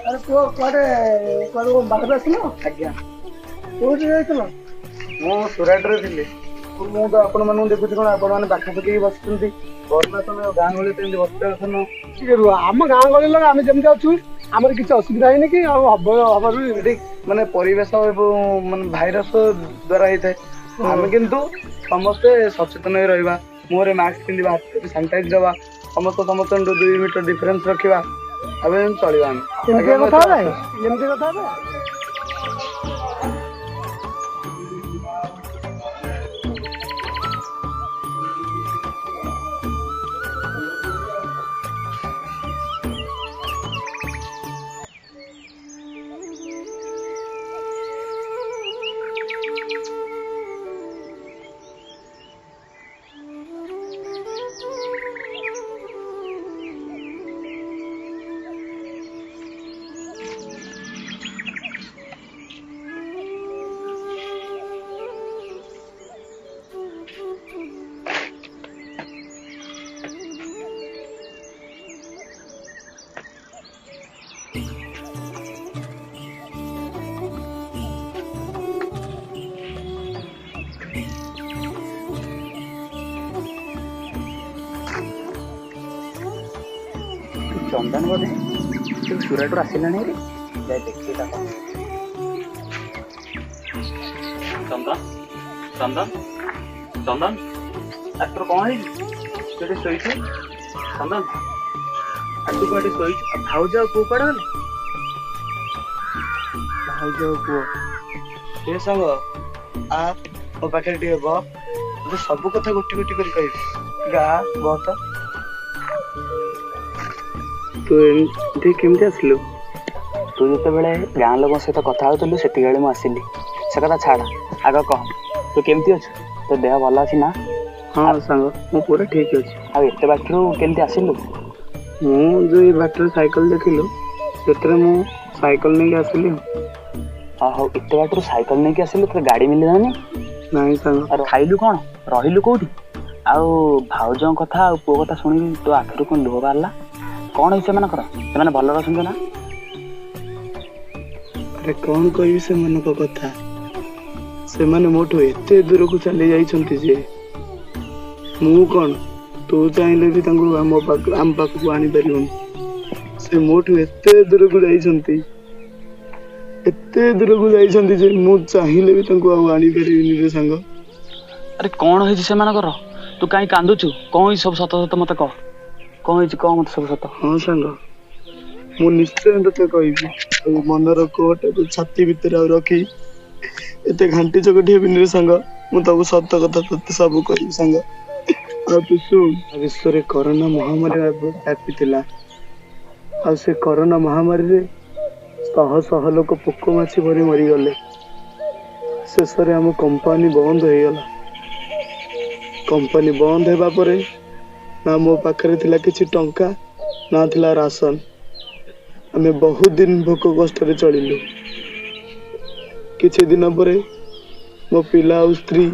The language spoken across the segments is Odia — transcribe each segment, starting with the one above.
अरे पुओ कुआडे कुआडे बाहर आसिल आज्ञा कोठी जाइतल मु सुराटरे थिली मु तो आपण मानू देखुची कोन आपण माने पाखापाखि बसुंती कोरोना समय गाँ गहली तो बसते असन ठीक है आम गाँ गहली लोग आम जमी अच्छु आमर किसी असुविधा है कि हम माने परिवेश माने भाइरस द्वारा होता है आम किंतु समस्ते सचेतन रहा मुहरे मास्क पिंधा हाथ सानिटाइज दवा समस्त 2 मीटर डिफरेंस रखा चलवा चंदन बोधे सुरट आसला देखिए चंदन चंदन चंदन डाक्टर कौन है शोई चंदन तू कौटे शोई भाज पु कड़े गले भाज पु हे संग आ मो पाखे टे सब कथा गोटी गोटी कर कह गा बहुत तू एमती केमती आसलु तू जो गाँ लोक सहित कथा होलु से आसिली से कथा छाड़ा आग कह तू केमती अच्छु तो देह भल अच्छी ना हाँ सांग मु पूरा ठीक अच्छे आते बाटर केमती आसिलु जो बाटर साइकिल देखिलु से साइकिल नहीं आसिली हाँ एत बाटर साइकिल नहीं आसिलु तो गाड़ी मिललानी नहीं सांग खाइलु कौन रहिलु कौटी आउ भाउज कथा आ पुओ कथा शुणी तो आखिर कौन लुह बाहर कौन है से भल रही ना अरे कौन कह से मन को कथा से माने मोठो एते दूर को चली जाइछंती जे मु कौन तू चाहिले भी तांको आम पाख को आनी परिबन से मोठो एते दूर को जाइछंती जे मु चाहिले भी तांको आनी परिबिनी रे संग अरे कौन है से माने कर तू काई कांदुछु कौन सब सत सत मते कह कौन है मत सब सत हाँ सांग मु निश्चय ते कहबी मनर कोट छाती भितर आ रखी एते घंटी चकटी हेबिन रे संग मु तब सत कथा तते सब कहबी संग आ तू सुन विश्व रे कोरोना महामारी व्यापी थिला आ से कोरोना महामारी रे शह शह लोक पोक माछी भरी मरी गले शेष रे हम कंपनी बंद हो गला कंपनी बंद हेबा परे ना मो पाखरे थिला किछि टंका ना थिला राशन आमे बहुत दिन भोक कष्ट रे चलिलु किछि दिन परे मो पिला और स्त्री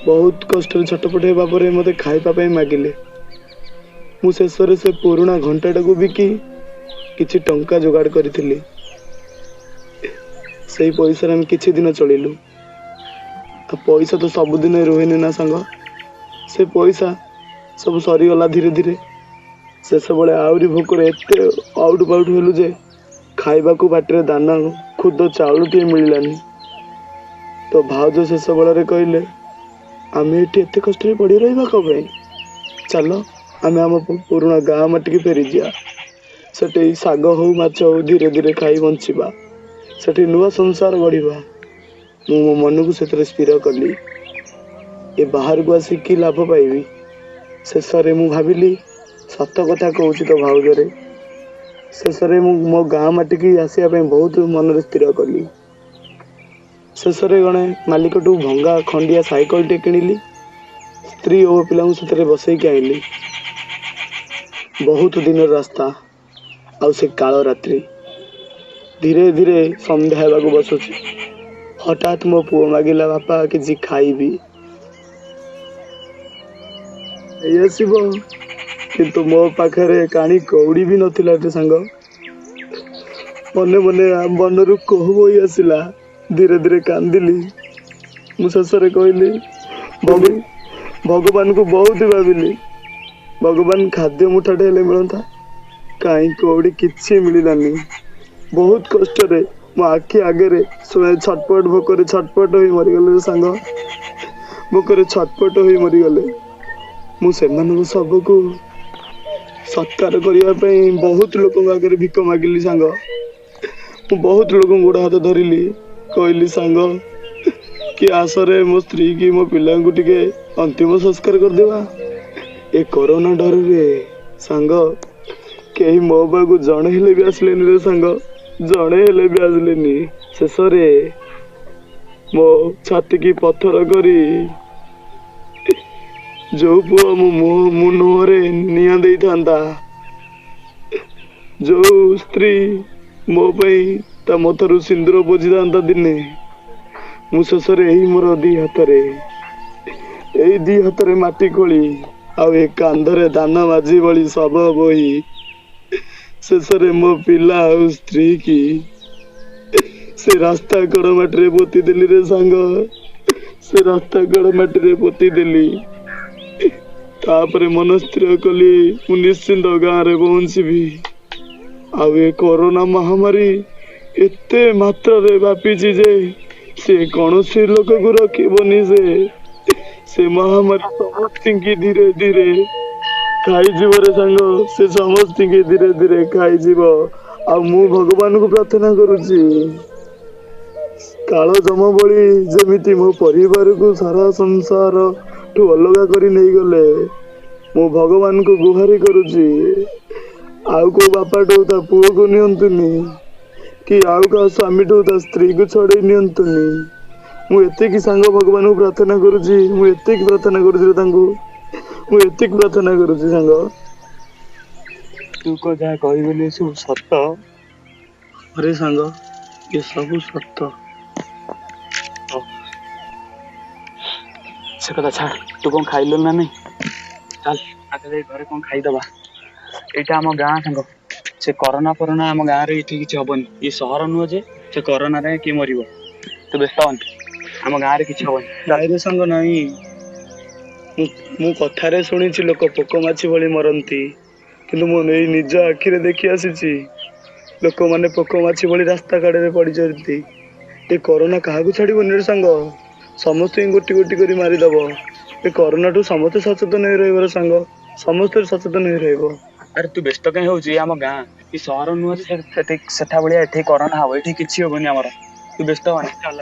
बहुत कष्ट रे छटपट हेबा परे मते खाइबा पई मागिले ମୁଁ ଶେଷରେ ସେ ପୁରୁଣା ଘଣ୍ଟାଟାକୁ ବିକି କିଛି ଟଙ୍କା ଯୋଗାଡ଼ କରିଥିଲି। ସେଇ ପଇସାରେ ଆମେ କିଛି ଦିନ ଚଳିଲୁ। ଆଉ ପଇସା ତ ସବୁଦିନ ରୁହେନି ନା ସାଙ୍ଗ। ସେ ପଇସା ସବୁ ସରିଗଲା ଧୀରେ ଧୀରେ। ଶେଷବେଳେ ଆହୁରି ଭୋକରେ ଏତେ ଆଉଟୁ ପାଉଟୁ ହେଲୁ ଯେ ଖାଇବାକୁ ବାଟିରେ ଦାନା ଖୁଦ ଚାଉଳଟିଏ ମିଳିଲାନି। ତ ଭାଉଜ ଶେଷ ବେଳରେ କହିଲେ, ଆମେ ଏଠି ଏତେ କଷ୍ଟରେ ପଡ଼ି ରହିବା କ'ଣ ପାଇଁ? ଚାଲ ଆମେ ଆମ ପୁରୁଣା ଗାଁ ମାଟିକି ଫେରିଯିବା। ସେଠି ଶାଗ ହଉ ମାଛ ହଉ ଧୀରେ ଧୀରେ ଖାଇ ବଞ୍ଚିବା। ସେଠି ନୂଆ ସଂସାର ଗଢ଼ିବା। ମୁଁ ମୋ ମନକୁ ସେଥିରେ ସ୍ଥିର କଲି। ଏ ବାହାରକୁ ଆସି କି ଲାଭ ପାଇବି? ଶେଷରେ ମୁଁ ଭାବିଲି, ସତ କଥା କହୁଛି ତ ଭାଉଜରେ। ଶେଷରେ ମୁଁ ମୋ ଗାଁ ମାଟିକି ଆସିବା ପାଇଁ ବହୁତ ମନରେ ସ୍ଥିର କଲି। ଶେଷରେ ଜଣେ ମାଲିକଠୁ ଭଙ୍ଗା ଖଣ୍ଡିଆ ସାଇକେଲଟେ କିଣିଲି। ସ୍ତ୍ରୀ ଓ ପିଲାଙ୍କୁ ସେଥିରେ ବସେଇକି ଆଇଲି। ବହୁତ ଦିନର ରାସ୍ତା, ଆଉ ସେ କାଳ ରାତ୍ରି। ଧୀରେ ଧୀରେ ସନ୍ଧ୍ୟା ହେବାକୁ ବସୁଛି। ହଠାତ୍ ମୋ ପୁଅ ମାଗିଲା, ବାପା କିଛି ଖାଇବି। ନେଇ ଆସିବ, କିନ୍ତୁ ମୋ ପାଖରେ କାଣି କଉଡ଼ି ବି ନଥିଲା ରେ ସାଙ୍ଗ। ମନେ ମନେ ମନରୁ କୋହ ବୋହି ଆସିଲା। ଧୀରେ ଧୀରେ କାନ୍ଦିଲି। ମୁଁ ଶେଷରେ କହିଲି, ଭଗବାନଙ୍କୁ ବହୁତ ଭାବିଲି। ଭଗବାନ ଖାଦ୍ୟ ମୁଠାଟେ ହେଲେ ମିଳନ୍ତା। କାହିଁ କଉଡ଼ି କିଛି ମିଳିଲାନି। ବହୁତ କଷ୍ଟରେ ମୋ ଆଖି ଆଗରେ ଛଟପଟ ଭୋକରେ ଛଟପଟ ହୋଇ ମରିଗଲେ ସାଙ୍ଗ। ଭୋକରେ ଛଟପଟ ହୋଇ ମରିଗଲେ। ମୁଁ ସେମାନଙ୍କ ଶବକୁ ସତ୍କାର କରିବା ପାଇଁ ବହୁତ ଲୋକଙ୍କ ଆଗରେ ଭିକ ମାଗିଲି ସାଙ୍ଗ। ମୁଁ ବହୁତ ଲୋକଙ୍କୁ ଗୋଡ଼ ହାତ ଧରିଲି। କହିଲି, ସାଙ୍ଗ କି ଆସରେ ମୋ ସ୍ତ୍ରୀ କି ମୋ ପିଲାଙ୍କୁ ଟିକେ ଅନ୍ତିମ ସଂସ୍କାର କରିଦେବା। ଏ କରୋନା ଡରରେ ସାଙ୍ଗ କେହି ମୋ ପାଖକୁ ଜଣେ ହେଲେ ବି ଆସିଲେନି ରେ ସାଙ୍ଗ। ଜଣେ ହେଲେ ବି ଆସିଲେନି। ଶେଷରେ ମୋ ଛାତିକି ପଥର କରି ଯୋଉ ପୁଅ ମୋ ମୁହଁରେ ନିଆଁ ଦେଇଥାନ୍ତା, ଯୋଉ ସ୍ତ୍ରୀ ମୋ ପାଇଁ ତା ମଥାରୁ ସିନ୍ଦୁର ବୋଝିଥାନ୍ତା ଦିନେ, ମୁଁ ଶେଷରେ ଏଇ ମୋର ଏଇ ଦି ହାତରେ ମାଟି ଖୋଳି ଆଉ ଏ କାନ୍ଧରେ ଦାନା ମାଝି ଭଳି ଶବ ବୋହି ଶେଷରେ ମୋ ପିଲା ଆଉ ସ୍ତ୍ରୀ କି ସେ ରାସ୍ତା କଡ଼ ମାଟିରେ ପୋତି ଦେଲି ରେ ସାଙ୍ଗ। ସେ ରାସ୍ତା କଡ଼ ମାଟିରେ ପୋତି ଦେଲି। ତାପରେ ମନ ସ୍ଥିର କଲି, ମୁଁ ନିଶ୍ଚିନ୍ତ ଗାଁରେ ପହଞ୍ଚିବି। ଆଉ ଏ କରୋନା ମହାମାରୀ ଏତେ ମାତ୍ରାରେ ବ୍ୟାପିଛି ଯେ ସେ କୌଣସି ଲୋକକୁ ରଖିବନି। ସେ ମହାମାରୀ ସମସ୍ତିଙ୍କି ଧୀରେ ଧୀରେ ଖାଇଯିବ ରେ ସାଙ୍ଗ। ସେ ସମସ୍ତିଙ୍କି ଧୀରେ ଧୀରେ ଖାଇଯିବ। ଆଉ ମୁଁ ଭଗବାନଙ୍କୁ ପ୍ରାର୍ଥନା କରୁଛି, କାଳ ଯମ ଭଳି ଯେମିତି ମୋ ପରିବାରକୁ ସାରା ସଂସାର ଠୁ ଅଲଗା କରି ନେଇଗଲେ, ମୁଁ ଭଗବାନଙ୍କୁ ଗୁହାରି କରୁଛି, ଆଉ କୋଉ ବାପାଠୁ ତା ପୁଅକୁ ନିଅନ୍ତୁନି, କି ଆଉ କାହା ସ୍ୱାମୀଠୁ ତା ସ୍ତ୍ରୀକୁ ଛଡେଇ ନିଅନ୍ତୁନି। ମୁଁ ଏତିକି ସାଙ୍ଗ ଭଗବାନଙ୍କୁ ପ୍ରାର୍ଥନା କରୁଛି। ମୁଁ ଏତିକି ପ୍ରାର୍ଥନା କରୁଛି ତାଙ୍କୁ। ମୁଁ ଏତିକି ପ୍ରାର୍ଥନା କରୁଛି ସାଙ୍ଗ। ତୁ ଯାହା କହିଲୁ ସବୁ ସତ। ଆରେ ସାଙ୍ଗ, ଏ ସବୁ ସତ। ସେ କଥା ଛାଡ। ତୁ କଣ ଖାଇଲୁ ନା ନାଇଁ? ଚାଲ ଆଗ ଯାଇ ଘରେ କଣ ଖାଇଦବା। ଏଇଟା ଆମ ଗାଁ ସାଙ୍ଗ। ସେ କରୋନା ଫରୋନା ଆମ ଗାଁରେ ଏଠି କିଛି ହବନି। ଇଏ ସହର ନୁହଁ ଯେ ସେ କରୋନାରେ କିଏ ମରିବ। ତୁ ବ୍ୟସ୍ତ ହନି, ଆମ ଗାଁରେ କିଛି ହବନି। ନାଇଁରେ ସାଙ୍ଗ ନାଇଁ। ମୁଁ କଥାରେ ଶୁଣିଛି ଲୋକ ପୋକ ମାଛି ଭଳି ମରନ୍ତି, କିନ୍ତୁ ମୁଁ ଏଇ ନିଜ ଆଖିରେ ଦେଖି ଆସିଛି ଲୋକମାନେ ପୋକ ମାଛି ଭଳି ରାସ୍ତା କଡରେ ପଡିଛନ୍ତି। ଏ କରୋନା କାହାକୁ ଛାଡିବନି ରେ ସାଙ୍ଗ। ସମସ୍ତଙ୍କୁ ଗୋଟି ଗୋଟି କରି ମାରିଦବ। ଏ କରୋନା ଠୁ ସମସ୍ତେ ସଚେତନ ହେଇ ରହିବ ସାଙ୍ଗ। ସମସ୍ତେ ସଚେତନ ହେଇ ରହିବ। ଆରେ ତୁ ବ୍ୟସ୍ତ କାହିଁ ହଉଛୁ? ଆମ ଗାଁ କି ସହର ନୁହଁ ଯେ ସେଠା ଭଳିଆ ଏଠି କରୋନା ହବ। ଏଠି କିଛି ହବନି ଆମର। ତୁ ବ୍ୟସ୍ତ ହନି, ଚାଲ।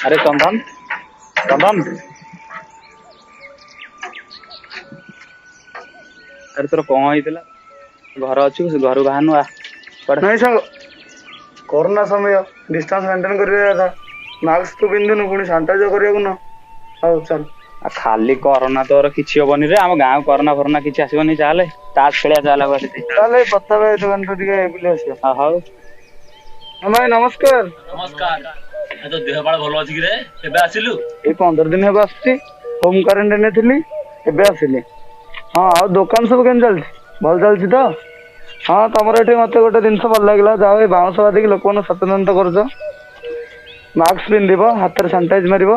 ଆରେ ଚନ୍ଦନ, ଆରେ ତୋର କଣ ହେଇଥିଲା? ଘର ଅଛୁ, ଘରୁ ବାହାରନୁ। ନାଇଁ ସାଙ୍ଗ, କରୋନା ସମୟ, ଡିଷ୍ଟାନ୍ସ ମେଣ୍ଟେନ କରିବା କଥା। ମାସ୍କ ତ ପିନ୍ଧୁନୁ, ପୁଣି ସାନିଟାଇଜର କରିବାକୁ ନ। ହଉ ଚାଲ। खाली कोरोना तोर किसी हेनी रे आम गाँव कोरोना फोरोना किसी आसबनी चाहे ताश खेलिया चाल ତାହେଲେ କଥା ଭାଇ ଦୋକାନରୁ ଟିକେ ବୁଲି ଆସିବା। ହଉ ହଁ ଭାଇ ନମସ୍କାର। ନମସ୍କାର। ତ ଦେହ ପାଳ ଭଲ ଅଛି କି ରେ? କେବେ ଆସିଲୁ? ଏଇ 15 ଦିନ ହେବ ଆସୁଛି। ହୋମ କ୍ୱାରେଣ୍ଟାଇନରେ ଥିଲି ଏବେ ଆସିଲି। ହଁ ଆଉ ଦୋକାନ ସବୁ କେମିତି ଚାଲିଛି? ଭଲ ଚାଲିଛି ତ? ହଁ ତମର ଏଠି ମତେ ଗୋଟେ ଜିନିଷ ଭଲ ଲାଗିଲା ଯାହା ଏଇ ବାଉଁଶ ବାନ୍ଧିକି ଲୋକମାନଙ୍କୁ ସଚେତନତା କରୁଛ। ମାସ୍କ ପିନ୍ଧିବ ହାତରେ ସାନିଟାଇଜ ମାରିବ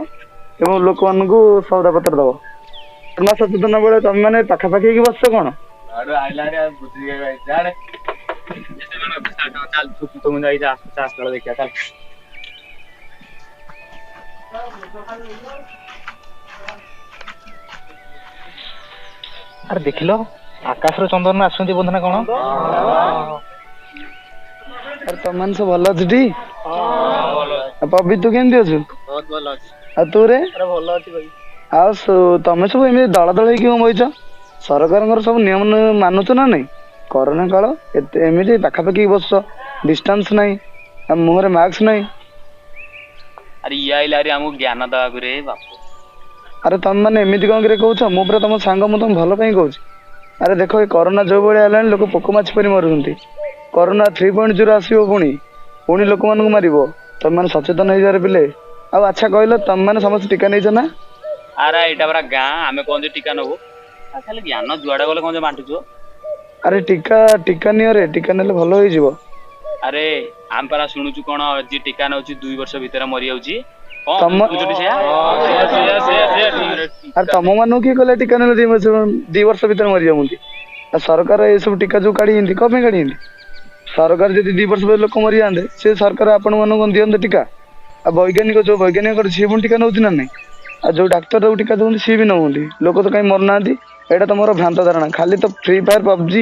ଏବଂ ଲୋକମାନଙ୍କୁ ସଉଦା ପତ୍ର ଦବ। କରୋନା ସଚେତନ ବେଳେ ତମେ ମାନେ ପାଖାପାଖି ହେଇକି ବସଛ କଣ? ଦେଖିଆ ଚାଲ। ଆରେ ଦେଖିଲ ଆକାଶର ଚନ୍ଦନ ଆସୁଛନ୍ତି ବୋଧେ ନା କଣ? ଆରେ ତମମାନେ ସବୁ ଭଲ ଅଛୁ ଟି? ଆଉ ପବି ତୁ କେମିତି ଅଛୁ? ବହୁତ ଭଲ ଅଛି। ଆଉ ତୁ ରେ? ଭଲ ଅଛି ଭାଇ। ଆଉ ତମେ ସବୁ ଏମିତି ଦଳ ଦଳ ହେଇକି କଣ ବଇଛ? ସରକାରଙ୍କର ସବୁ ନିୟମ ମାନୁଛ ନା ନାଇଁ? କରୋନା କାଳ ଏମିତି ପାଖାପାଖି ବସଛ ଡିଷ୍ଟାନ୍ସ ନାହିଁ ଆଉ ମୁହଁରେ ମାସ୍କ ନାହିଁ। ଆରେ ଇଏ ଆଇଲା ରେ ଆମକୁ ଜ୍ଞାନ ଦେବାକୁ ରେ ବାପ। ଆରେ ତମେ ମାନେ ଏମିତି କଣ କିରେ କହୁଛ? ମୁଁ ପୁରା ତମ ସାଙ୍ଗ, ମୁଁ ତମ ଭଲ ପାଇଁ କହୁଛି। ଆରେ ଦେଖ ଏ କରୋନା ଯୋଉ ଭଳିଆ ହେଲାଣି ଲୋକ ପୋକ ମାଛି ପରି ମରୁଛନ୍ତି। କରୋନା 3.0 ଆସିବ ପୁଣି ଲୋକମାନଙ୍କୁ ମାରିବ। ତମେ ମାନେ ସଚେତନ ହେଇଯାରେ ପିଲେ। ଆଉ ଆଚ୍ଛା କହିଲ ତମେ ମାନେ ସମସ୍ତେ ଟୀକା ନେଇଛ ନା? ଆରେ ଏଇଟା ପରା ଗାଁ ଆମେ କଣ ଟୀକା ନବୁ? ଖାଲି ଜ୍ଞାନ ଯୁଆଡେ ଗଲେ କଣ ବାଣ୍ଟୁଛୁ? ଆରେ ଟୀକା ନିଅରେ, ଟୀକା ନେଲେ ଭଲ ହେଇଯିବ। ଆରେ ଆମେ ପରା ଶୁଣୁଛୁ କଣ ଯିଏ ଟୀକା ନଉଛି 2 ବର୍ଷ ଭିତରେ ମରିଯାଉଛି। ତମ ଆରେ ତମ ମାନଙ୍କୁ କିଏ କହିଲା ଟୀକା ନେଲେ 2 ବର୍ଷ ଭିତରେ ମରିଯାଉଛନ୍ତି? ଆଉ ସରକାର ଏସବୁ ଟୀକା ଯୋଉ କାଢିଛନ୍ତି କଣ ପାଇଁ କାଢିଛନ୍ତି? ସରକାର ଯଦି 2 ବର୍ଷ ପରେ ଲୋକ ମରିଯାଆନ୍ତେ ସେ ସରକାର ଆପଣ ମାନଙ୍କୁ ଦିଅନ୍ତେ ଟୀକା। ଆଉ ବୈଜ୍ଞାନିକ ସିଏ ପୁଣି ଟୀକା ନଉଛି ନା ନାଇଁ? ଆଉ ଯୋଉ ଡାକ୍ତର ଯୋଉ ଟୀକା ଦଉଛନ୍ତି ସିଏ ବି ନଉନ୍ତି। ଲୋକ ତ କାଇଁ ମରୁନାହାନ୍ତି? ଏଇଟା ତମର ଭ୍ରାନ୍ତ ଧାରଣା। ଖାଲି ତ ଫ୍ରି ଫାୟାର PUBG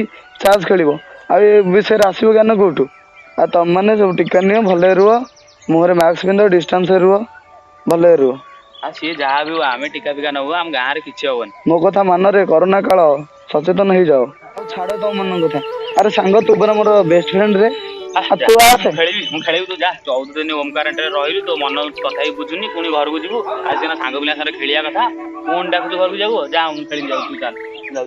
ଚାର୍ଜ ଖେଳିବ ଆଉ ଏ ବିଷୟରେ ଆସିବ ଜ୍ଞାନ କୋଉଠୁ? ଆଉ ତମ ମାନେ ସବୁ ଟୀକା ନିଅ, ଭଲରେ ରୁହ, ମୁହଁରେ ମାସ୍କ ପିନ୍ଧ, ଡିଷ୍ଟାନ୍ସ ରେ ରୁହ, ଭଲରେ ରୁହ। ଆଉ ସିଏ ଯାହା ବି ହଉ ଆମେ ଟୀକା ଫିକା ନବୁ, ଆମ ଗାଁରେ କିଛି ହବନି। ମୋ କଥା ମାନରେ, କରୋନା କାଳ ସଚେତନ ହେଇଯାଅ। ଆଉ ଛାଡ ତମ ମାନଙ୍କ କଥା। ଆରେ ସାଙ୍ଗ ତୁ ପରା ମୋର ବେଷ୍ଟ ଫ୍ରେଣ୍ଡ ରେ। ଆଉ ତୁ ଆସେ। ମୁଁ ଖେଳିବି ତୁ ଯା। 14 ଦିନ ହୋମ କ୍ୱାରେଣ୍ଟାଇନରେ ରହିଲୁ, ତୋ ମନ କଥା ବି ବୁଝୁନି, ପୁଣି ଘରକୁ ଯିବୁ। ଆଜି ସିନା ସାଙ୍ଗ ପିଲା ସାଙ୍ଗରେ ଖେଳିବା କଥା, ପୁଣି ଡାକୁଛୁ ଘରକୁ ଯାବୁ। ଯା ମୁଁ ଖେଳିବି ଯାଉଛି,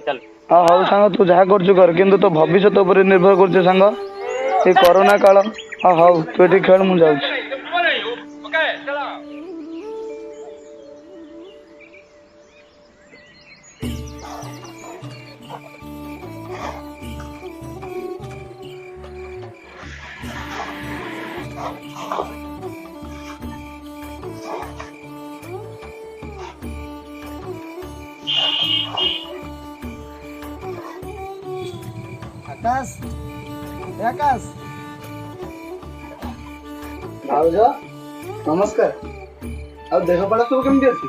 ଚାଲ। ହଁ ହଉ ସାଙ୍ଗ ତୁ ଯାହା କରୁଛୁ କର, କିନ୍ତୁ ତୋ ଭବିଷ୍ୟତ ଉପରେ ନିର୍ଭର କରୁଛି ସାଙ୍ଗ ଏ କରୋନା କାଳ। ହଁ ହଉ ତୁ ଏଠି ଖେଳ, ମୁଁ ଯାଉଛି। ଆକାଶ ଭାଉଜ ନମସ୍କାର। ଆଉ ଦେହ ପାଳ ସବୁ କେମିତି ଅଛି?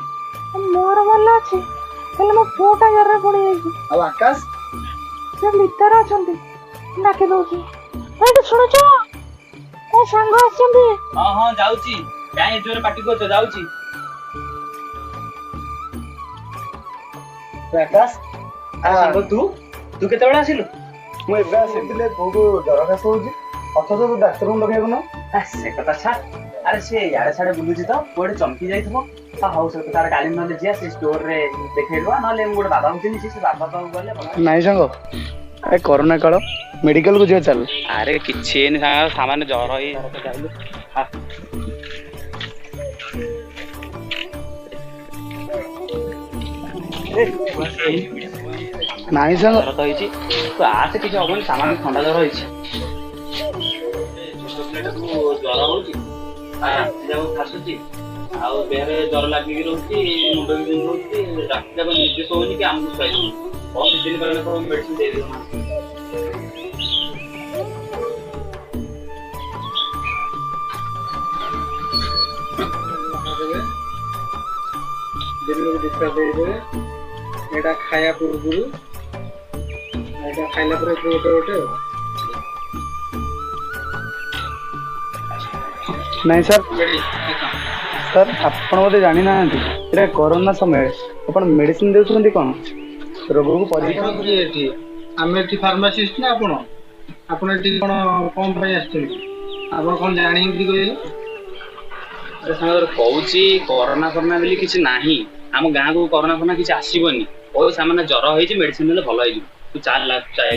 ମୋର ଭଲ ଅଛି, ହେଲେ ମୋ ପୁଅଟା ଜ୍ୱରରେ ପଡ଼ିଯାଇଛି। ଆଉ ଆକାଶ? ସେ ଭିତରେ ଅଛନ୍ତି, ଡାକି ଦଉଛି। ଏଇଠି ଶୁଣୁଛ, ମୋ ସାଙ୍ଗ ଆସିଛନ୍ତି। ହଁ ଯାଉଛି। କାହିଁ ଜୋରେ ପାଟି କରୁଛ? ଯାଉଛି। ଆକାଶ ସାଙ୍ଗ ତୁ କେତେବେଳେ ଆସିଲୁ? ମୁଁ ଏବେ ଆସିଥିଲି। ବହୁତ ଜର କାଶ ହଉଛି, ଅଥଚ ତୁ ଡାକ୍ତରଙ୍କୁ ଲଗେଇବୁ ନା? ସେ କଥା ଛାଡ। ଆରେ ସେ ଇଆଡେ ସିଆଡେ ବୁଲୁଛି ତ, କୁଆଡେ ଚମକି ଯାଇଥିବ। ହଉ ସେ ତାର କାଲି ନହେଲେ ଯିବା ସେ ଷ୍ଟୋରରେ ଦେଖେଇଦବା, ନହେଲେ ମୁଁ ଗୋଟେ ବାବାଙ୍କୁ ଚିହ୍ନିଛି, ସେ ବାବା ପାଖକୁ ଗଲେ। ନାଇଁ ସାଙ୍ଗ, ଆରେ କରୋନା କାଳ, ମେଡିକାଲକୁ ଯିବା ଚାଲ। ଆରେ କିଛି ହେଇନି ସାଙ୍ଗ, ସାମାନ୍ୟ ଜର ହେଇ ଯାଇଲୁ। ନାଇଁ ସାଙ୍ଗ ଜର ତ ହେଇଛି, ତୁ ଆସେ, କିଛି ହବନି, ସାମାନ୍ୟ ଥଣ୍ଡା ଜର ହେଇଛି। ଜର ହଉଛି, ଖାସୁଛି, ଆଉ ଦେହରେ ଜର ଲାଗିକି ରହୁଛି, ମୁଣ୍ଡ ବି ବିନ୍ଧୁଛି, ରାତି ଯାକ ନିଜେ ଶୋଉନି କି ଆମକୁ ଶୋଇନି। କଣ 2 ଦିନ ପରେ ମେଡିସିନ ଦେଇଦେବୁ। ଏଇଟା ଖାଇବା ପୂର୍ବରୁ, ଏଇଟା ଖାଇଲା ପରେ ଗୋଟେ ନାଇଁ ସାର୍ ଆପଣ ବୋଧେ ଜାଣିନାହାନ୍ତି, ଏଇଟା କରୋନା ସମୟରେ ଆପଣ ମେଡିସିନ ଦେଉଛନ୍ତି କଣ ରୋଗକୁ ପରୀକ୍ଷା। ଆମେ ଏଠି ଫାର୍ମାସିଷ୍ଟ ନା ଆପଣ ଏଠି କଣ ପାଇଁ ଆସିଛନ୍ତି? ଆପଣ କଣ ଜାଣିଛନ୍ତି କହିଲେ? କହୁଛି କରୋନା ବୋଲି କିଛି ନାହିଁ, ଆମ ଗାଁକୁ କରୋନା ଫରୋନା କିଛି ଆସିବନି। ପଇସା ମାନେ ଜ୍ୱର ହେଇଛି ମେଡିସିନ ନେଲେ ଭଲ ହେଇଯିବ। ତୁ ଚାଲ ଚାଲ।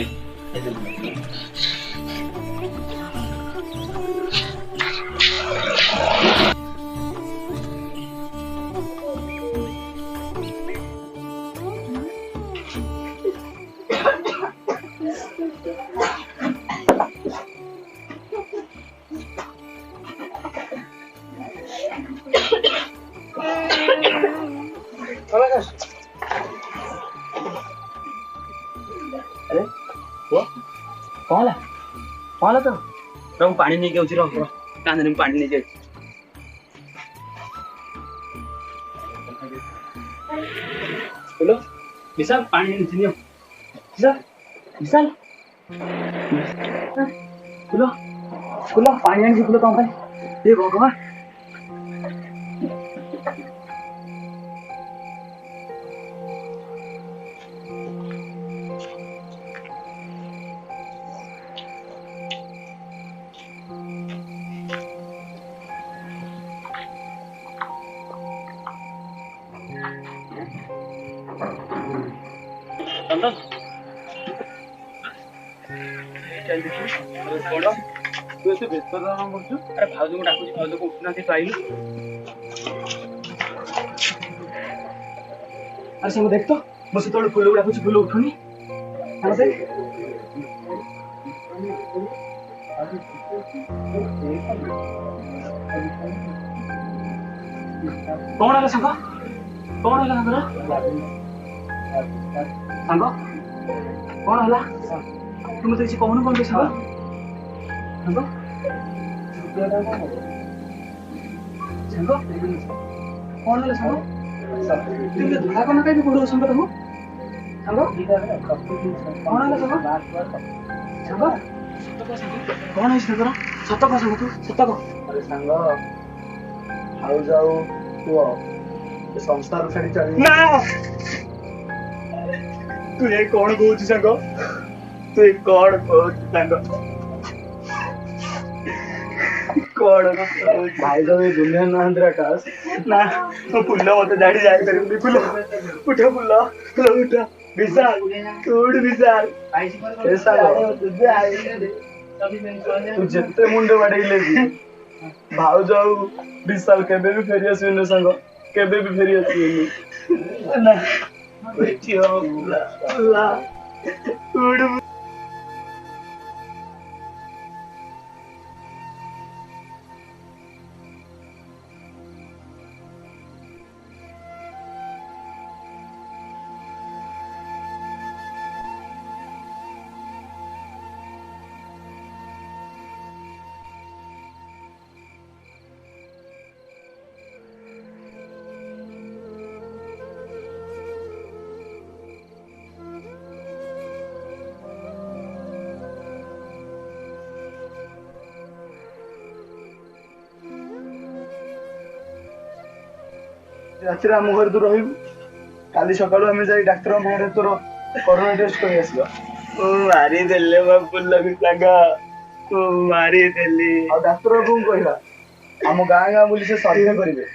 अरे वो कौन है तो रंग पानी नहीं के रह कांदे में पानी नहीं के बोलो विशाल पानी नहीं नियो विशाल बोलो बोलो पानी नहीं बोलो कौन ये भगवान तू ऐसे व्यस्त अरे भाउज को डाकुची भाउज को उठना तू आइलु अरे सब देख तो मैं से फूल को डाकुची फूल उठुनी हम देख कौन है संग कौन है संग कौन है तुम तो कहून कौन संग संग कौन है संग तुम धड़ा कौन कहीं पड़ो संग तुम संग कौन है संग संग कौन है संग सत कह संग तू सत कह अरे सांग आउ जाऊ पुओ संसार छाड़ी चली ना तू ये कौन कहू संग तू ये कौन कहू संग कौन भाई जो ये दुनिया नंदर आकाश ना तो फुल मत जाड़ी जाए करी फुल उठ फुल उठ विशाल उठ विशाल ऐसा तू जिते मुंडे बाड़े भाव जाऊ विशाल केबे भी फेरी आसबे संग केबे भी फेरी आसबे ना बैठियो ला उड़ रातिर आम घर तू रही काली सकाळू आम जाई डाक्टर मारे तोर कोरोना टेस्ट कर आसबा मारी देले फुल भी लगा मारी देली आ डाक्टर को कहला हम गाँ गाँ बुली से सर्वे करिवे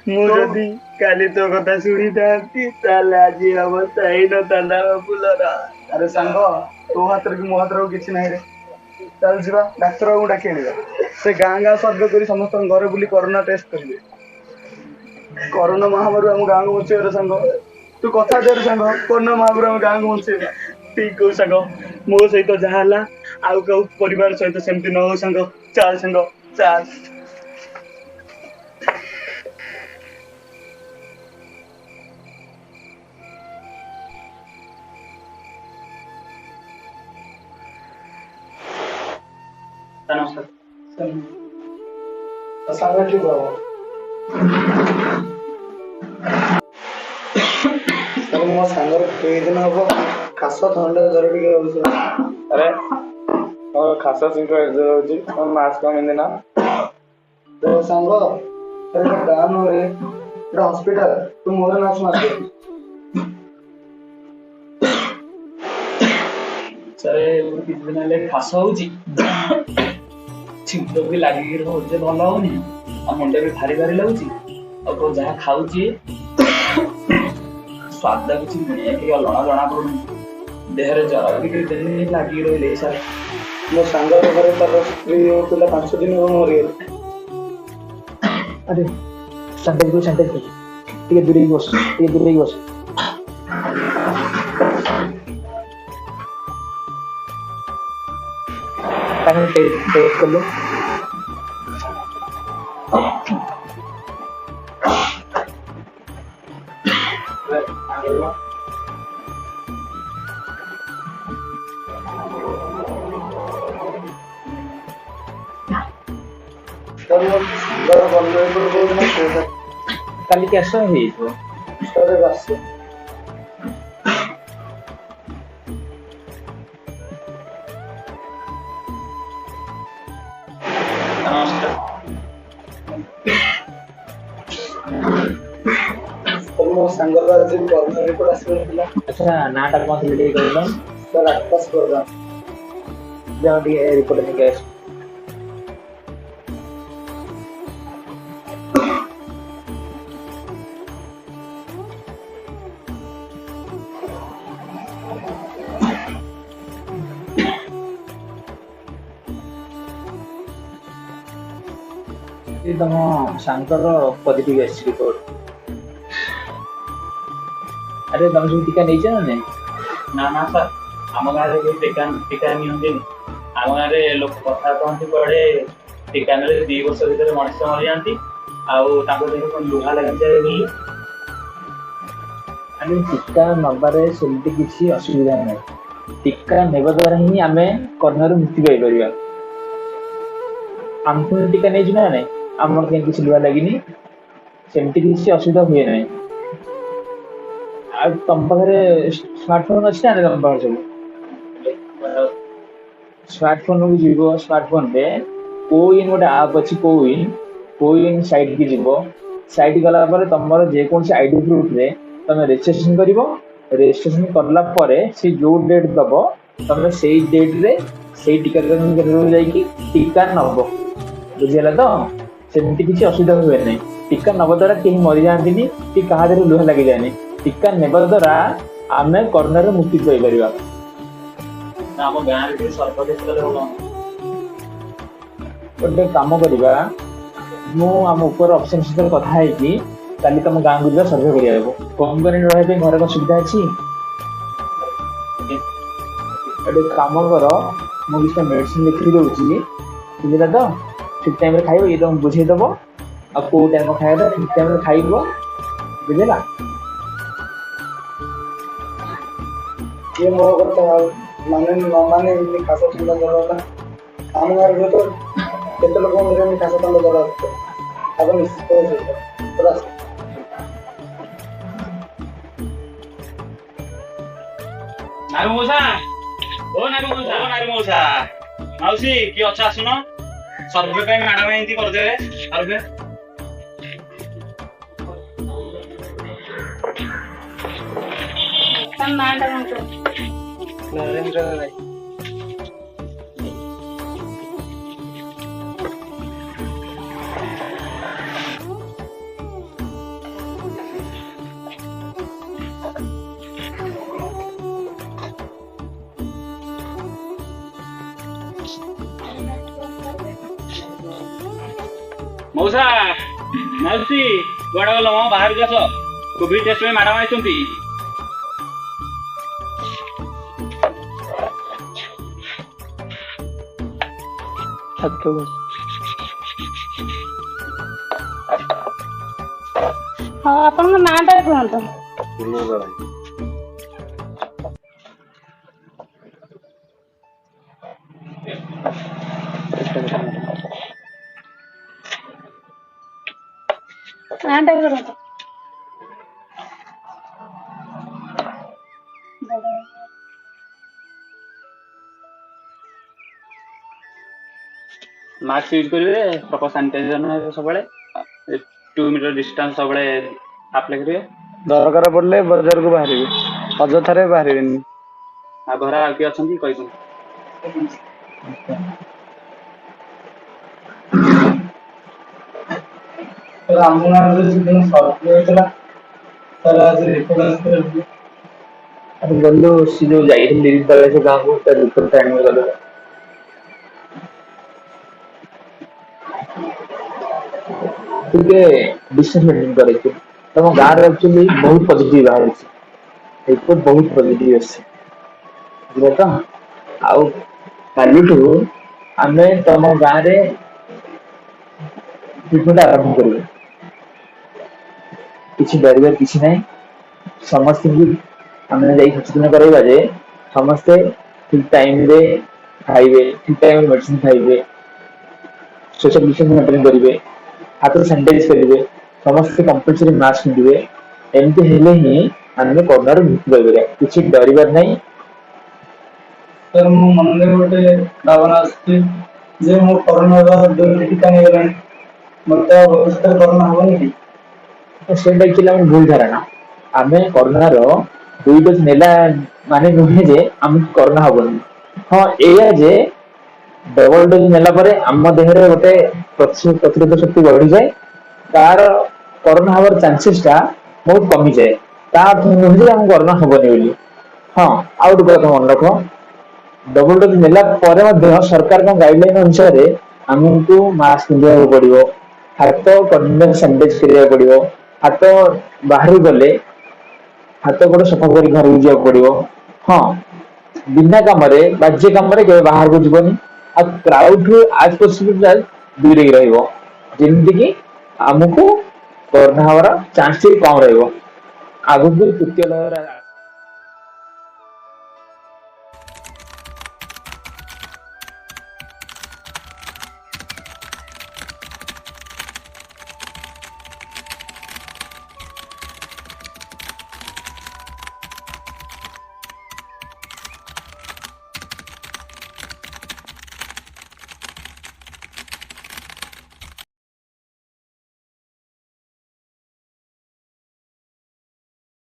मु जदी काली तो कथा सुनी थांती ताले आज अवस्था ही न तांदा फुलरा अरे सांग तो हाथ की मो हाथ किसी ना रे चल जीवा डाक्टर को डाके आनिबा से गाँ गाँ सर्वे करी समस्त घर बुली कोरोना टेस्ट करिवे कोरोना महामारी हम गाँ को बचे सांग तू कथा दे सांग कोरोना महामारी हम गाँ को बचे ठीक हो सांग मो सहित जहा हला आउ का परिवार सहित सेमती न हो सांग चल सांग चल नमस्कार सांगा ठीक बाबा मो सांगर कई दिन हम खास थंडा जर टे अरे खास शीघ्र मास्क पिंधि ना तो सांग गाँव रे हॉस्पिटल तू मोर नाच मार सरे किसी दिन हेले खास होउची छिंट भी लागी रहो जे भल होनी आ मुंडे भी भारी भारी लाଗୁची और तो जहाँ खाऊची ସ୍ୱାଦ କିଛି ନୁହେଁ, ଟିକେ ଅଲଣା ଜଣା ପଡୁନି। ଦେହରେ ଜ୍ୱର ଟିକେ ଲାଗି ରହିଲେ ସାର୍। ମୋ ସାଙ୍ଗର ଘରେ ତାର ସ୍ତ୍ରୀ ଥିଲା 5 ଦିନ ହେବ ମରିଗଲା। अरे सैनिटाइज ठीक दूर बस दूर बस टेस्ट कर लो। काली कैस ମୋ ସାଙ୍ଗର ଆଜି କର୍ମ ରିପୋର୍ଟ ଆସିବାର ଥିଲା। अच्छा नाटा कौन सी वीडियो कर लो ସାର୍ ଆକାଶ ପ୍ରଧାନ। जाओ डी रिपोर्ट में गैस तम सांकर पॉजिटिव एस रिपोर्ट। अरे तुम सब टीका नहीं ना नहीं ना ना सर आम गाँव में टीका टीका नियंती आम गाँव में लोक कथा कहती पड़े टीका ने 2 वर्ष भर मनुष्य मरी जाती लुहा लगी जाए। अरे टीका नबारे सेमती किसी असुविधा नहीं। टीका नेबा द्वारा ही आम कोरोना मुक्ति पाई। आमको टीका नहीं ना नहीं आमर कहीं किसी लुहा लगी सेमती किसी असुविधा हुए ना। तुम पाखे स्मार्टफोन अच्छी ना तुम पाखे सब स्मार्टफोन को जीव स्मार्टफोन रे कोइन गोटे आप अच्छी कोइन साइट की जीव साइट गला तुम जेको आईडी प्रूफ रे तुम रेजिस्ट्रेशन कर रेजिस्ट्रेशन करला से जो डेट दब तुम से डेट रे से टीकाकरण केन्द्र जाइए टीका नब बुझीगला तो सेमती किसी असुविधा हुए ना। टीका नब द्वारा कहीं मरी जाती कि क्या लुहा लगी जाए। टीका नेबा द्वारा आम कोरोना मुक्ति पाई। आम गाँव में सर्वदेश गोटे कम करवा मुझ ऊपर ऑप्शन सहित कथा है काली तुम गाँव को जा सर्वे करने कम कर रही घर का सुविधा अच्छी गोटे कम कर मुझे मेडिसिन लिखी दूसरी बुझेगा तो ठीक टाइम खाइब ये तुम बुझेदब आ कौ टाइम खाଇବା ठीक टाइम खाइब बुझेगा। ये मोह करता माने न माने इतनी खासा ठंडा जरूरत आम गाँव में तो केते लोक में खासा ठंडा जरूरत अब निश्चित नागु मौसा ओ नागु मौसा माउसी कि अच्छा आसुन सर्वे पे मैडम एंती कर दे सर्वे तम नाटा हमको नरेंद्र भाई मौसा माउसी कुआडे गल बाहर जास कोविड टेस्ट में मैडम आइछंती हाँ अपन का नाटा कहंतो नाटा कहंतो मास्क यूज करेंगे प्रॉपर सैनिटाइजर सब 2 मीटर डिस्टेंस सब अप्लाई करेंगे दरकार पड़े बाजार को बाहर अजथारे बाहर आ घर आ किए अच्छा कही रामनाथ जी सर्वे होता ଆରେ ଗଲୁ ସେ ଯୋଉ ଯାଇଥିଲି ତଳେ ସେ ଗାଁକୁ ତା ରିପୋର୍ଟ ଆଣିବାକୁ ଗଲୁ। ଟିକେ ଡିସିସନ କରିଛି ତମ ଗାଁରେ ଆକ୍ଚୁଆଲି ବହୁତ ପଜିଟିଭ ବାହାରୁଛି ରିପୋର୍ଟ ବହୁତ ପଜିଟିଭ ଆସିଛି ବୁଝିଲ ତ। ଆଉ କାଲିଠୁ ଆମେ ତମ ଗାଁରେ ଟ୍ରିଟମେଣ୍ଟ ଆରମ୍ଭ କରିବୁ। କିଛି ଡରିବାର କିଛି ନାହିଁ ସମସ୍ତଙ୍କୁ ଆମେ ଯାଇ ସଚେତନ କରାଇବା ଯେ ସମସ୍ତେ ଠିକ ଟାଇମରେ ଖାଇବେ ଠିକ ଟାଇମରେ ମେଡିସିନ ଖାଇବେ ସୋସିଆଲ ଡିଷ୍ଟାନ୍ସ ମେଣ୍ଟେନ କରିବେ ହାତ ସାନିଟାଇଜ କରିବେ ସମସ୍ତେ କମ୍ପଲସରି ମାସ୍କ ପିନ୍ଧିବେ। ଏମିତି ହେଲେ ହିଁ ଆମେ କରୋନାରୁ ମୁକ୍ତି ପାଇପାରିବା କିଛି ଡରିବାର ନାହିଁ। ସାର୍ ମୋ ମନରେ ଗୋଟେ ଭାବନା ଆସୁଛି ଯେ ମୁଁ କରୋନାର ଦୁଇଟି ଟୀକା ନେଇଗଲାଣି ମତେ ଆଉ ଭବିଷ୍ୟତରେ କରୋନା ହବନି କି? ସେଇଟା ଆକ୍ଚୁଆଲି ଆମର ଭୁଲ ଧାରଣା। ଆମେ କରୋନାର ଦୁଇ ଡୋଜ ନେଲା ମାନେ ନୁହେଁ ଯେ ଆମକୁ କରୋନା ହବନି। ହଁ ଏଇଆ ଯେ ଡବଲ ଡୋଜ ନେଲା ପରେ ଆମ ଦେହରେ ଗୋଟେ ପ୍ରତିରୋଧ ଶକ୍ତି ବଢିଯାଏ ତାର କରୋନା ହବାର ଚାନ୍ସେସ ଟା ବହୁତ କମିଯାଏ ତା ଅର୍ଥ ନୁହେଁ ଯେ ଆମକୁ କରୋନା ହବନି ବୋଲି। ହଁ ଆଉ ଗୋଟେ କଥା ମନେ ରଖ ଡବଲ ଡୋଜ ନେଲା ପରେ ମଧ୍ୟ ସରକାରଙ୍କ ଗାଇଡଲାଇନ ଅନୁସାରେ ଆମକୁ ମାସ୍କ ପିନ୍ଧିବାକୁ ପଡିବ ହାତ କଣ୍ଟିନ୍ୟୁସ୍ ସାନିଟାଇଜ କରିବାକୁ ପଡିବ ହାତ ବାହାରକୁ ଗଲେ ହାତ ଗୋଡ ସଫା କରି ଘରକୁ ଯିବାକୁ ପଡିବ। ହଁ ବିନା କାମରେ ବାଜ୍ୟ କାମରେ କେବେ ବାହାରକୁ ଯିବନି ଆଉ କ୍ରାଉଡ ଦୂରେଇକି ରହିବ ଯେମିତି କି ଆମକୁ କରୋନା ହବାର ଚାନ୍ସ ଟିକେ କମ ରହିବ। ଆଗକୁ ତୃତୀୟ ଲହର